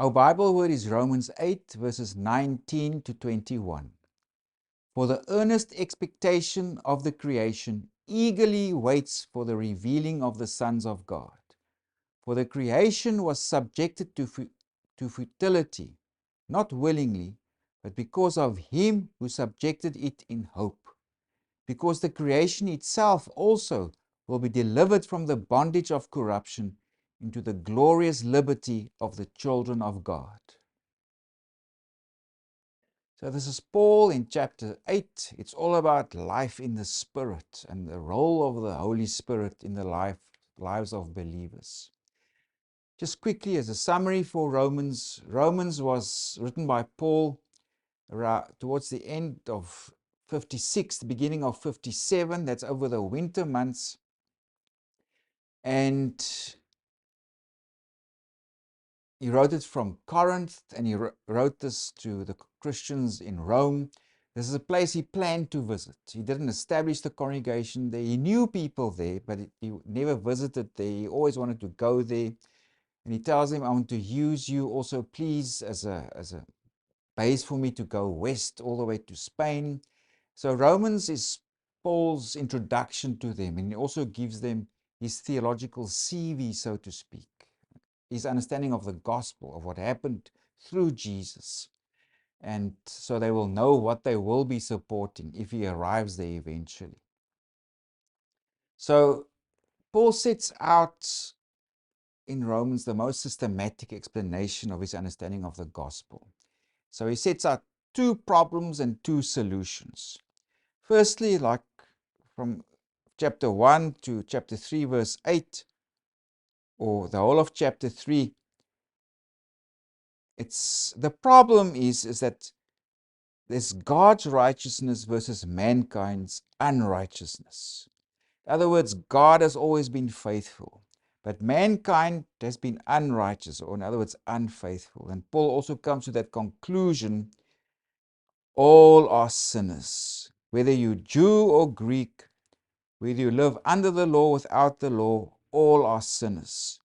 Our Bible word is Romans 8, verses 19 to 21. For the earnest expectation of the creation eagerly waits for the revealing of the sons of God. For the creation was subjected to futility, not willingly, but because of him who subjected it in hope. Because the creation itself also will be delivered from the bondage of corruption into the glorious liberty of the children of God. So this is Paul in chapter 8. It's all about life in the Spirit and the role of the Holy Spirit in the lives of believers. Just quickly as a summary for Romans, Romans was written by Paul towards the end of 56, the beginning of 57, that's over the winter months. And he wrote it from Corinth, and he wrote this to the Christians in Rome. This is a place he planned to visit. He didn't establish the congregation there. He knew people there, but he never visited there. He always wanted to go there. And he tells them, I want to use you also, please, as a base for me to go west all the way to Spain. So Romans is Paul's introduction to them, and he also gives them his theological CV, so to speak, his understanding of the gospel, of what happened through Jesus. And so they will know what they will be supporting if he arrives there eventually. So Paul sets out in Romans the most systematic explanation of his understanding of the gospel. So he sets out two problems and two solutions. Firstly, like from chapter 1 to chapter 3, verse 8, or the whole of chapter 3, the problem is that there's God's righteousness versus mankind's unrighteousness. In other words, God has always been faithful, but mankind has been unrighteous, or in other words, unfaithful. And Paul also comes to that conclusion, all are sinners. Whether you're Jew or Greek, whether you live under the law, without the law, all are sinners.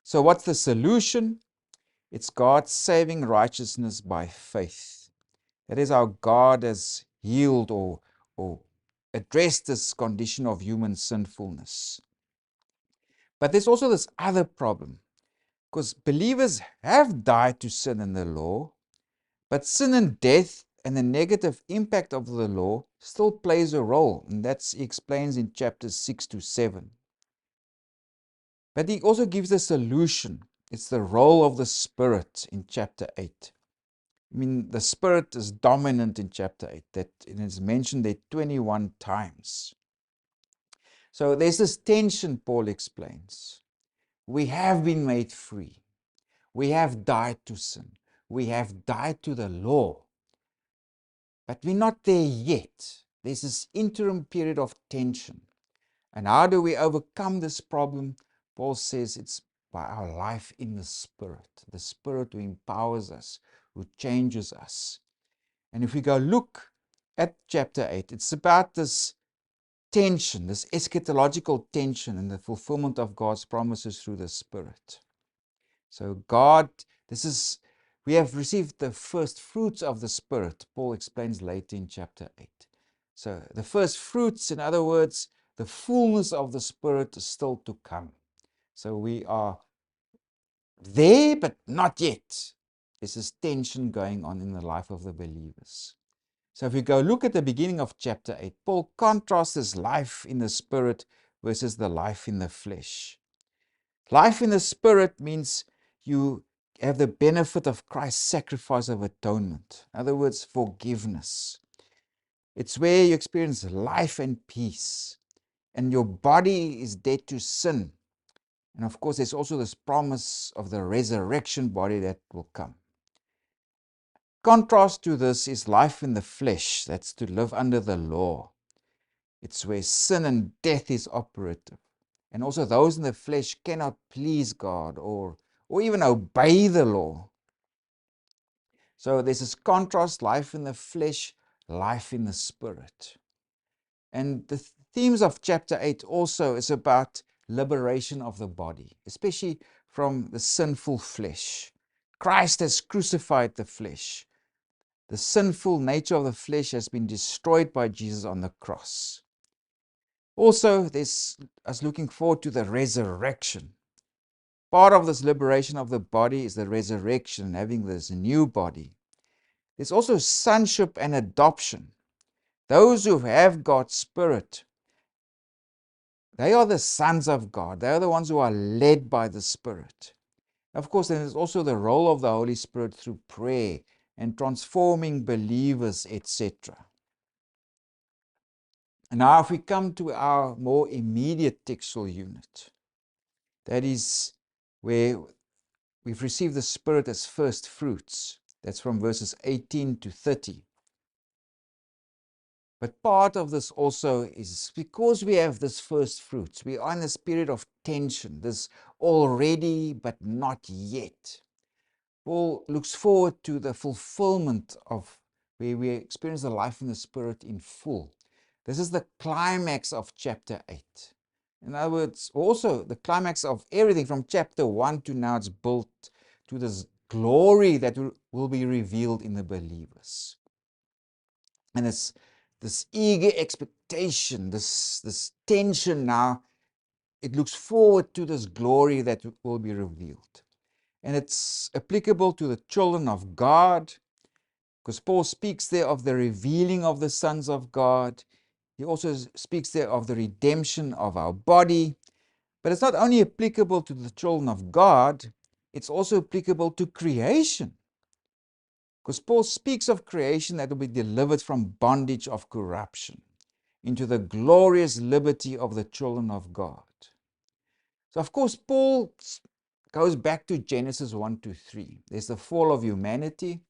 So what's the solution? It's God's saving righteousness by faith. That is how God has healed or addressed this condition of human sinfulness. But there's also this other problem, because believers have died to sin and the law, but sin and death and the negative impact of the law still plays a role, and that's he explains in chapters 6 to 7. But he also gives a solution. It's the role of the Spirit in chapter 8. I mean, the Spirit is dominant in chapter 8. That it is mentioned there 21 times. So there's this tension, Paul explains. We have been made free. We have died to sin. We have died to the law. But we're not there yet. There's this interim period of tension. And how do we overcome this problem? Paul says it's by our life in the Spirit who empowers us, who changes us. And if we go look at chapter 8, it's about this tension, this eschatological tension in the fulfillment of God's promises through the Spirit. So we have received the first fruits of the Spirit, Paul explains later in chapter 8. So the first fruits, in other words, the fullness of the Spirit is still to come. So we are there, but not yet. There's this tension going on in the life of the believers. So if we go look at the beginning of chapter 8, Paul contrasts this life in the Spirit versus the life in the flesh. Life in the Spirit means you have the benefit of Christ's sacrifice of atonement. In other words, forgiveness. It's where you experience life and peace, and your body is dead to sin. And of course, there's also this promise of the resurrection body that will come. Contrast to this is life in the flesh, that's to live under the law. It's where sin and death is operative. And also those in the flesh cannot please God or even obey the law. So there's this contrast, life in the flesh, life in the Spirit. And the themes of chapter 8 also is about liberation of the body, especially from the sinful flesh. Christ has crucified the flesh. The sinful nature of the flesh has been destroyed by Jesus on the cross. Also, there's us looking forward to the resurrection. Part of this liberation of the body is the resurrection, having this new body. There's also sonship and adoption. Those who have God's Spirit, they are the sons of God. They are the ones who are led by the Spirit. Of course, then there's also the role of the Holy Spirit through prayer and transforming believers, etc. And now if we come to our more immediate textual unit, that is where we've received the Spirit as first fruits. That's from verses 18 to 30. But part of this also is because we have this first fruits, we are in this period of tension, this already but not yet. Paul looks forward to the fulfillment of where we experience the life in the Spirit in full. This is the climax of chapter 8. In other words, also the climax of everything from chapter 1 to now, it's built to this glory that will be revealed in the believers. And it's this eager expectation, this tension now, it looks forward to this glory that will be revealed. And it's applicable to the children of God, because Paul speaks there of the revealing of the sons of God. He also speaks there of the redemption of our body. But it's not only applicable to the children of God, it's also applicable to creation. Because Paul speaks of creation that will be delivered from bondage of corruption into the glorious liberty of the children of God. So, of course, Paul goes back to Genesis 1 to 3. There's the fall of humanity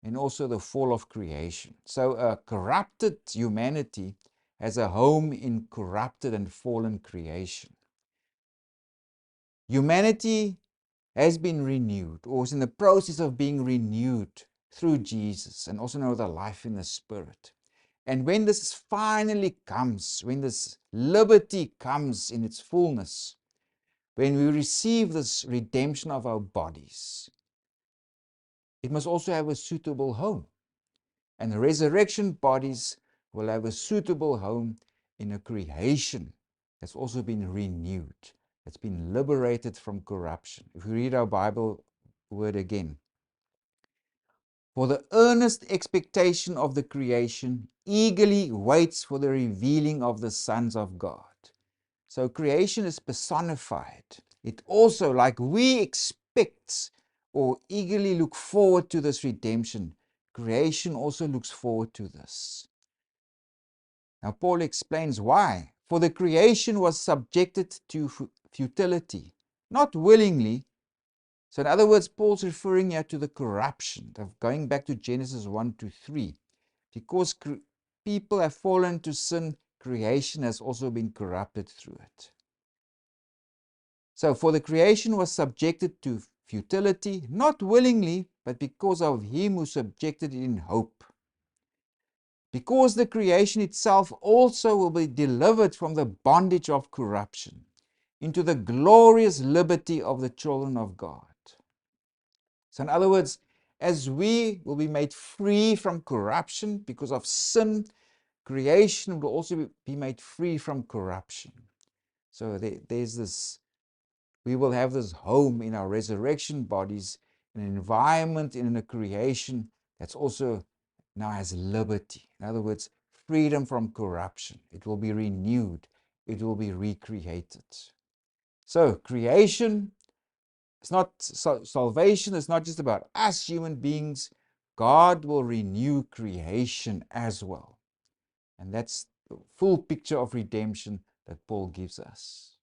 and also the fall of creation. So a corrupted humanity has a home in corrupted and fallen creation. Humanity has been renewed, or is in the process of being renewed through Jesus, and also know the life in the Spirit. And when this finally comes, when this liberty comes in its fullness, when we receive this redemption of our bodies, it must also have a suitable home. And the resurrection bodies will have a suitable home in a creation that's also been renewed, that's been liberated from corruption. If we read our Bible word again, for the earnest expectation of the creation eagerly waits for the revealing of the sons of God. So creation is personified. It also, like we expect or eagerly look forward to this redemption, creation also looks forward to this. Now Paul explains why. For the creation was subjected to futility, not willingly. So in other words, Paul's referring here to the corruption of going back to Genesis 1 to 3. Because people have fallen to sin, creation has also been corrupted through it. So for the creation was subjected to futility, not willingly, but because of him who subjected it in hope. Because the creation itself also will be delivered from the bondage of corruption into the glorious liberty of the children of God. So in other words, as we will be made free from corruption because of sin, creation will also be made free from corruption. So there's this, we will have this home in our resurrection bodies, an environment in a creation that's also now has liberty. In other words, freedom from corruption. It will be renewed. It will be recreated. So creation, it's not salvation is not just about us human beings. God will renew creation as well. And that's the full picture of redemption that Paul gives us.